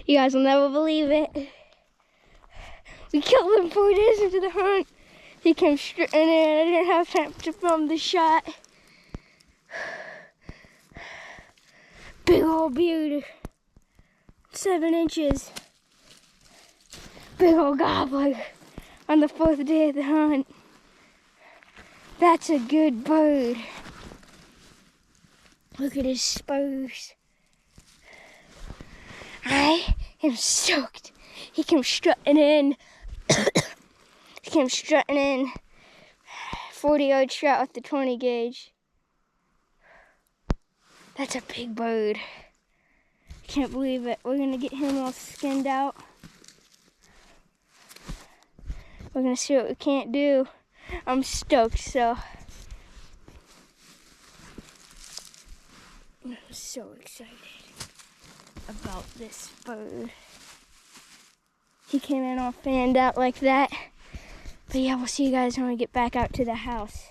You guys will never believe it. We killed him 4 days into the hunt. He came straight in there and I didn't have time to film the shot. Big old beard. 7 inches. Big old gobbler on the 4th day of the hunt. That's a good bird. Look at his spurs. I am stoked. He came strutting in. He came strutting in. 40-yard shot with the 20 gauge. That's a big bird. I can't believe it. We're gonna get him all skinned out. We're gonna see what we can't do. I'm stoked, so. I'm so excited about this bird. He came in all fanned out like that. But yeah, we'll see you guys when we get back out to the house.